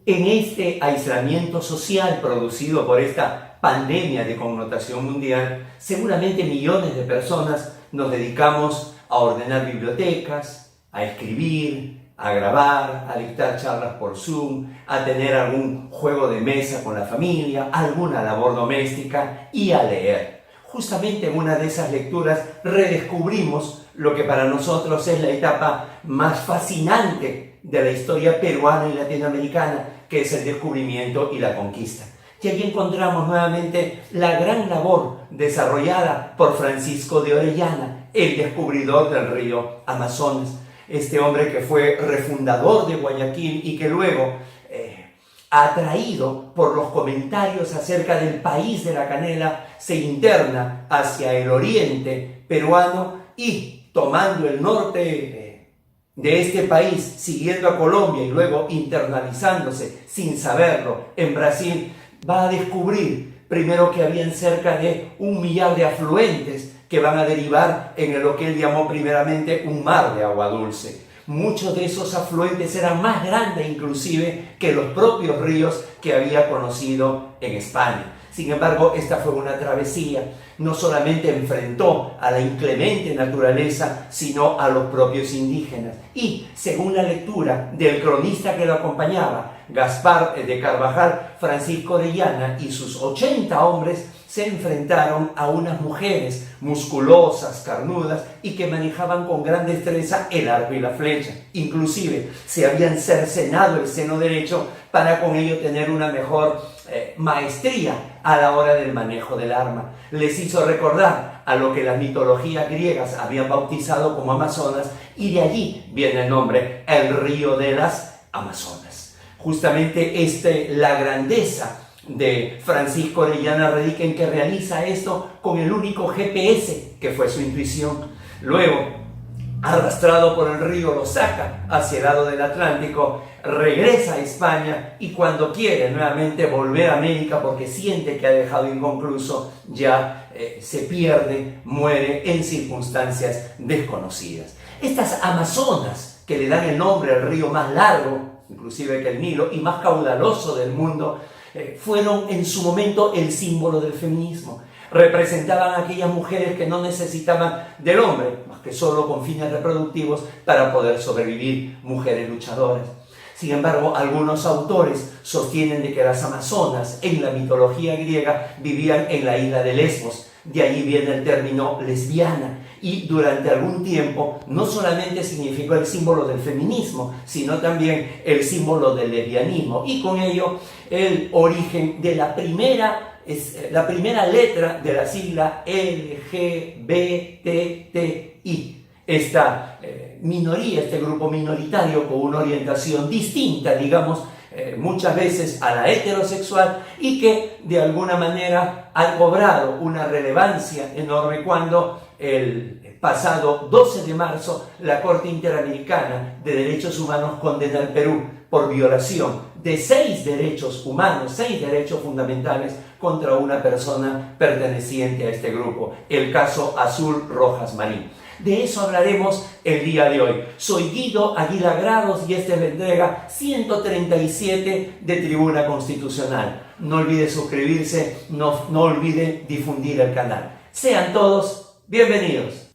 En este aislamiento social producido por esta pandemia de connotación mundial, seguramente millones de personas nos dedicamos a ordenar bibliotecas, a escribir, a grabar, a dictar charlas por Zoom, a tener algún juego de mesa con la familia, alguna labor doméstica y a leer. Justamente en una de esas lecturas redescubrimos lo que para nosotros es la etapa más fascinante de la historia peruana y latinoamericana, que es el descubrimiento y la conquista. Y allí encontramos nuevamente la gran labor desarrollada por Francisco de Orellana, el descubridor del río Amazonas. Este hombre que fue refundador de Guayaquil y que luego, atraído por los comentarios acerca del país de la canela, se interna hacia el oriente peruano y, tomando el norte de este país, siguiendo a Colombia y luego internalizándose sin saberlo en Brasil, va a descubrir primero que habían cerca de 1 millar de afluentes que van a derivar en lo que él llamó primeramente un mar de agua dulce. Muchos de esos afluentes eran más grandes inclusive que los propios ríos que había conocido en España. Sin embargo, esta fue una travesía. No solamente enfrentó a la inclemente naturaleza, sino a los propios indígenas. Y, según la lectura del cronista que lo acompañaba, Gaspar de Carvajal, Francisco Orellana y sus 80 hombres se enfrentaron a unas mujeres musculosas, carnudas y que manejaban con gran destreza el arco y la flecha. Inclusive se habían cercenado el seno derecho para con ello tener una mejor maestría a la hora del manejo del arma. Les hizo recordar a lo que las mitologías griegas habían bautizado como Amazonas, y de allí viene el nombre, el río de las Amazonas. Justamente la grandeza de Francisco Orellana radica en que realiza esto con el único GPS que fue su intuición. Luego, arrastrado por el río, lo saca hacia el lado del Atlántico, regresa a España y cuando quiere nuevamente volver a América porque siente que ha dejado inconcluso, ya se pierde, muere en circunstancias desconocidas. Estas Amazonas, que le dan el nombre al río más largo, inclusive que el Nilo, y más caudaloso del mundo, fueron en su momento el símbolo del feminismo. Representaban a aquellas mujeres que no necesitaban del hombre, más que solo con fines reproductivos, para poder sobrevivir, mujeres luchadoras. Sin embargo, algunos autores sostienen de que las Amazonas en la mitología griega vivían en la isla de Lesbos. De allí viene el término lesbiana. Y durante algún tiempo no solamente significó el símbolo del feminismo, sino también el símbolo del lesbianismo. Y con ello el origen de la primera letra de la sigla LGBTI. Esta minoría, este grupo minoritario con una orientación distinta, digamos, muchas veces a la heterosexual, y que de alguna manera ha cobrado una relevancia enorme cuando el pasado 12 de marzo la Corte Interamericana de Derechos Humanos condena al Perú por violación de 6 derechos humanos, 6 derechos fundamentales contra una persona perteneciente a este grupo, el caso Azul Rojas Marín. De eso hablaremos el día de hoy. Soy Guido Aguilar Grados y esta es la entrega 137 de Tribuna Constitucional. No olvide suscribirse, no olvide difundir el canal. Sean todos bienvenidos.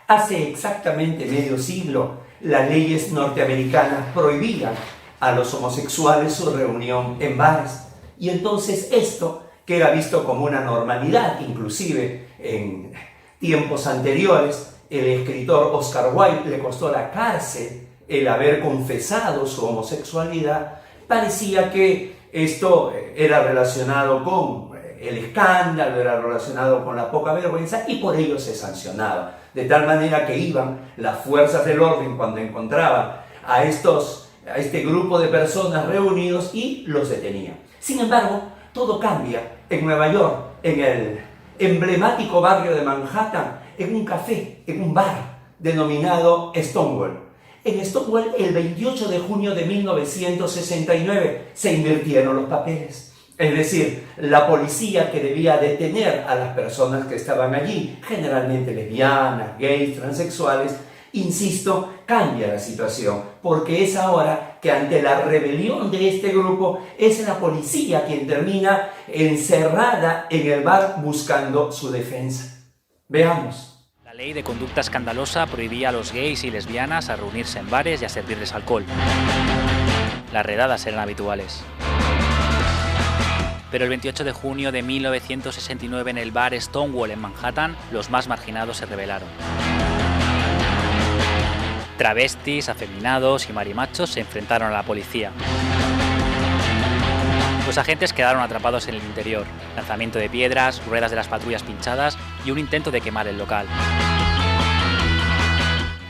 Hace exactamente medio siglo, las leyes norteamericanas prohibían a los homosexuales su reunión en bares. Y entonces esto, que era visto como una normalidad, inclusive en tiempos anteriores, el escritor Oscar Wilde le costó la cárcel el haber confesado su homosexualidad. Parecía que esto era relacionado con el escándalo, era relacionado con la poca vergüenza y por ello se sancionaba. De tal manera que iban las fuerzas del orden cuando encontraban a este grupo de personas reunidos y los detenían. Sin embargo, todo cambia en Nueva York, en el emblemático barrio de Manhattan, en un café, en un bar denominado Stonewall. En Stonewall, el 28 de junio de 1969, se invirtieron los papeles. Es decir, la policía que debía detener a las personas que estaban allí, generalmente lesbianas, gays, transexuales, Insisto, cambia la situación, porque es ahora que ante la rebelión de este grupo es la policía quien termina encerrada en el bar buscando su defensa. Veamos. La ley de conducta escandalosa prohibía a los gays y lesbianas a reunirse en bares y a servirles alcohol. Las redadas eran habituales. Pero el 28 de junio de 1969 en el bar Stonewall en Manhattan, los más marginados se rebelaron. Travestis, afeminados y marimachos se enfrentaron a la policía. Los agentes quedaron atrapados en el interior, lanzamiento de piedras, ruedas de las patrullas pinchadas y un intento de quemar el local.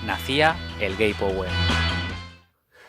Nacía el Gay Power.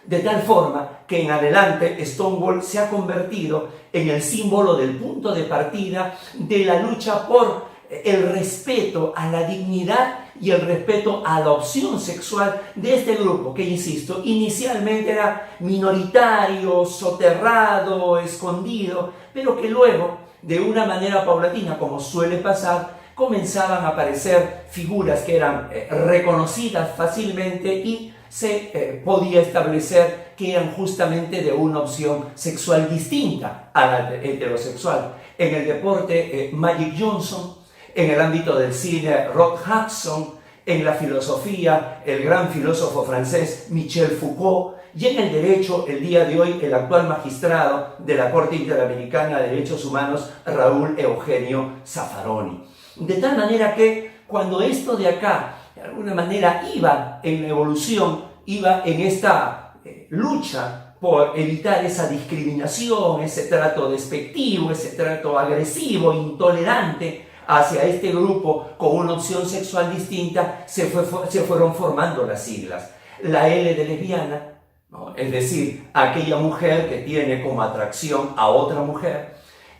De tal forma que en adelante Stonewall se ha convertido en el símbolo del punto de partida de la lucha por el respeto a la dignidad y el respeto a la opción sexual de este grupo que, insisto, inicialmente era minoritario, soterrado, escondido, pero que luego, de una manera paulatina, como suele pasar, comenzaban a aparecer figuras que eran reconocidas fácilmente y se podía establecer que eran justamente de una opción sexual distinta a la heterosexual. En el deporte, Magic Johnson; en el ámbito del cine, Rod Hudson; en la filosofía, el gran filósofo francés Michel Foucault; y en el derecho, el día de hoy, el actual magistrado de la Corte Interamericana de Derechos Humanos, Raúl Eugenio Zaffaroni. De tal manera que cuando esto de acá, de alguna manera, iba en la evolución, iba en esta lucha por evitar esa discriminación, ese trato despectivo, ese trato agresivo, intolerante hacia este grupo con una opción sexual distinta, se fueron formando las siglas. La L de lesbiana, ¿no? Es decir, aquella mujer que tiene como atracción a otra mujer.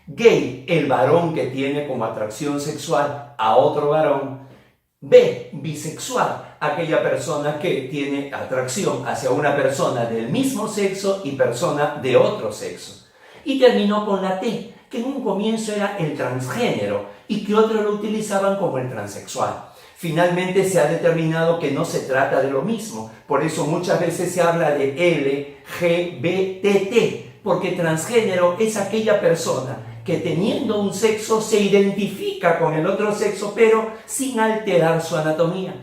Gay, el varón que tiene como atracción sexual a otro varón. B, bisexual, aquella persona que tiene atracción hacia una persona del mismo sexo y persona de otro sexo. Y terminó con la T, que en un comienzo era el transgénero y que otros lo utilizaban como el transexual. Finalmente se ha determinado que no se trata de lo mismo, por eso muchas veces se habla de LGBT, porque transgénero es aquella persona que teniendo un sexo se identifica con el otro sexo, pero sin alterar su anatomía.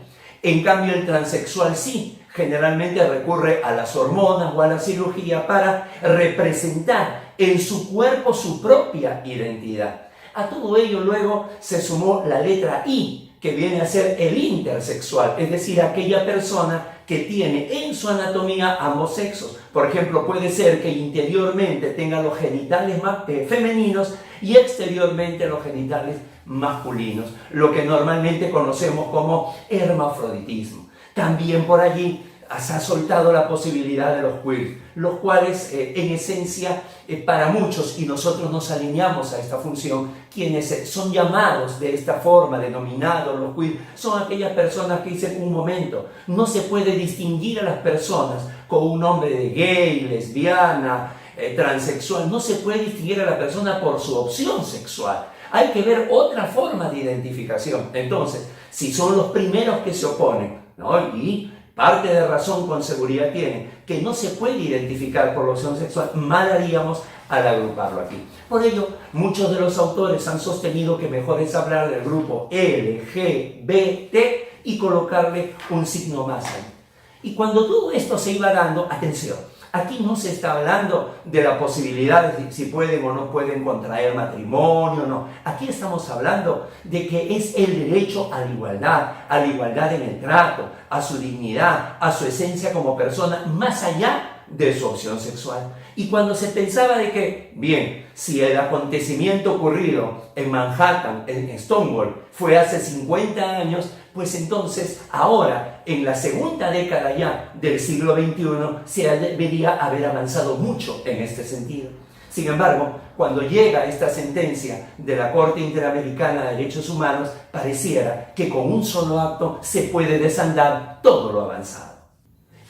En cambio, el transexual sí, generalmente recurre a las hormonas o a la cirugía para representar en su cuerpo su propia identidad. A todo ello luego se sumó la letra I, que viene a ser el intersexual, es decir, aquella persona que tiene en su anatomía ambos sexos. Por ejemplo, puede ser que interiormente tenga los genitales más femeninos y exteriormente los genitales masculinos, lo que normalmente conocemos como hermafroditismo. También por allí se ha soltado la posibilidad de los queer, los cuales en esencia para muchos, y nosotros nos alineamos a esta función, quienes son llamados de esta forma, denominados los queer, son aquellas personas que dicen: un momento, no se puede distinguir a las personas con un nombre de gay, lesbiana, transexual, no se puede distinguir a la persona por su opción sexual. Hay que ver otra forma de identificación. Entonces, si son los primeros que se oponen, ¿no? Y parte de razón con seguridad tienen, que no se puede identificar por la opción sexual, mal haríamos al agruparlo aquí. Por ello, muchos de los autores han sostenido que mejor es hablar del grupo LGBT y colocarle un signo más ahí. Y cuando todo esto se iba dando, atención, aquí no se está hablando de la posibilidad de si pueden o no pueden contraer matrimonio, no. Aquí estamos hablando de que es el derecho a la igualdad en el trato, a su dignidad, a su esencia como persona, más allá de su opción sexual. Y cuando se pensaba de que, bien, si el acontecimiento ocurrido en Manhattan, en Stonewall, fue hace 50 años, pues entonces ahora, en la segunda década ya del siglo XXI, se debería haber avanzado mucho en este sentido. Sin embargo, cuando llega esta sentencia de la Corte Interamericana de Derechos Humanos, pareciera que con un solo acto se puede desandar todo lo avanzado.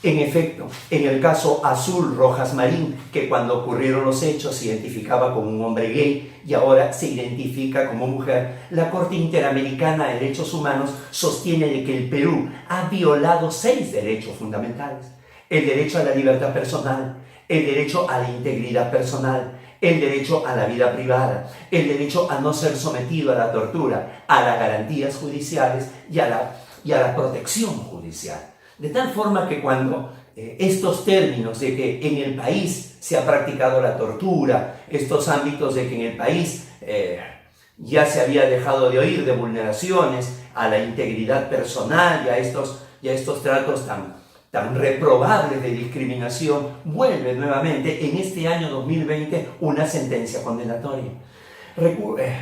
En efecto, en el caso Azul Rojas Marín, que cuando ocurrieron los hechos se identificaba como un hombre gay y ahora se identifica como mujer, la Corte Interamericana de Derechos Humanos sostiene de que el Perú ha violado 6 derechos fundamentales: el derecho a la libertad personal, el derecho a la integridad personal, el derecho a la vida privada, el derecho a no ser sometido a la tortura, a las garantías judiciales y a la protección judicial. De tal forma que cuando estos términos de que en el país se ha practicado la tortura, estos ámbitos de que en el país ya se había dejado de oír de vulneraciones a la integridad personal y a estos tratos tan reprobables de discriminación, vuelve nuevamente en este año 2020 una sentencia condenatoria.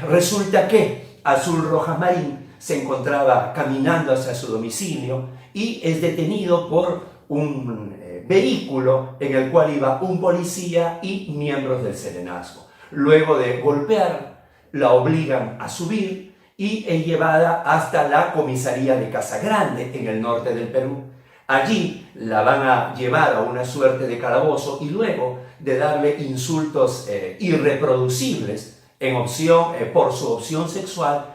Resulta que Azul Rojas Marín se encontraba caminando hacia su domicilio y es detenido por un vehículo en el cual iba un policía y miembros del serenazgo. Luego de golpear, la obligan a subir y es llevada hasta la comisaría de Casa Grande, en el norte del Perú. Allí la van a llevar a una suerte de calabozo y luego de darle insultos irreproducibles por su opción sexual,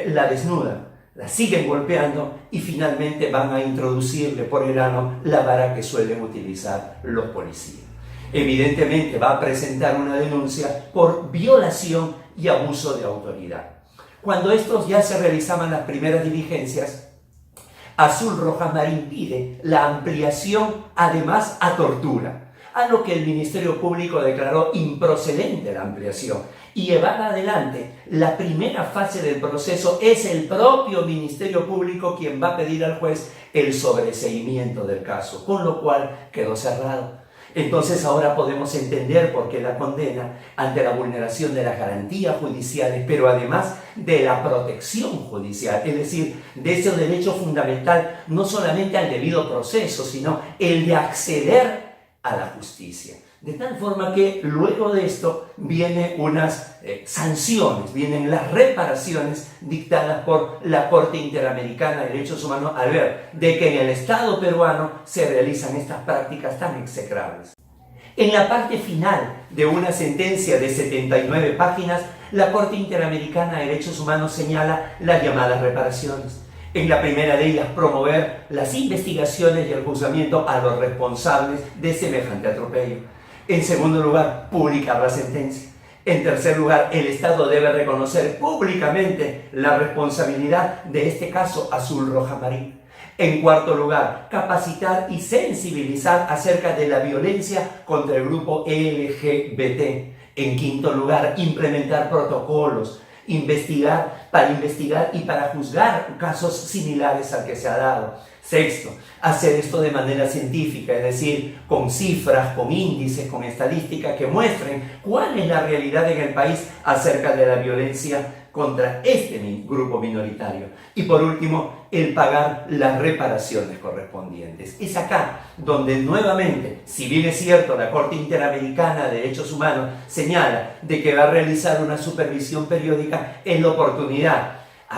la desnudan, la siguen golpeando y finalmente van a introducirle por el ano la vara que suelen utilizar los policías. Evidentemente va a presentar una denuncia por violación y abuso de autoridad. Cuando estos ya se realizaban las primeras diligencias, Azul Rojas Marín pide la ampliación además a tortura, a lo que el Ministerio Público declaró improcedente la ampliación. Y llevar adelante la primera fase del proceso es el propio Ministerio Público quien va a pedir al juez el sobreseimiento del caso, con lo cual quedó cerrado. Entonces ahora podemos entender por qué la condena ante la vulneración de las garantías judiciales, pero además de la protección judicial, es decir, de ese derecho fundamental no solamente al debido proceso, sino el de acceder a la justicia. De tal forma que luego de esto vienen unas sanciones, vienen las reparaciones dictadas por la Corte Interamericana de Derechos Humanos al ver de que en el Estado peruano se realizan estas prácticas tan execrables. En la parte final de una sentencia de 79 páginas, la Corte Interamericana de Derechos Humanos señala las llamadas reparaciones. En la primera de ellas, promover las investigaciones y el juzgamiento a los responsables de semejante atropello. En segundo lugar, publicar la sentencia. En tercer lugar, el Estado debe reconocer públicamente la responsabilidad de este caso Azul Rojas Marín. En cuarto lugar, capacitar y sensibilizar acerca de la violencia contra el grupo LGBT. En quinto lugar, implementar protocolos, para investigar y para juzgar casos similares al que se ha dado. Sexto, hacer esto de manera científica, es decir, con cifras, con índices, con estadísticas que muestren cuál es la realidad en el país acerca de la violencia contra este grupo minoritario. Y por último, el pagar las reparaciones correspondientes. Es acá donde nuevamente, si bien es cierto, la Corte Interamericana de Derechos Humanos señala de que va a realizar una supervisión periódica, es la oportunidad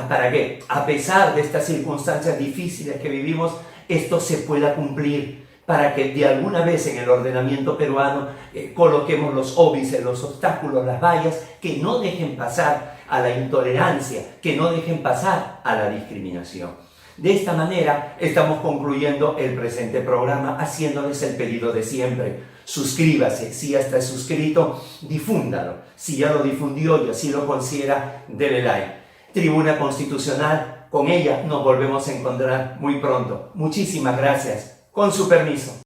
para que, a pesar de estas circunstancias difíciles que vivimos, esto se pueda cumplir, para que de alguna vez en el ordenamiento peruano coloquemos los óbices, los obstáculos, las vallas, que no dejen pasar a la intolerancia, que no dejen pasar a la discriminación. De esta manera estamos concluyendo el presente programa haciéndoles el pedido de siempre. Suscríbase, si ya está suscrito, difúndalo. Si ya lo difundió y así lo considera, dele like. Tribuna Constitucional, con ella nos volvemos a encontrar muy pronto. Muchísimas gracias. Con su permiso.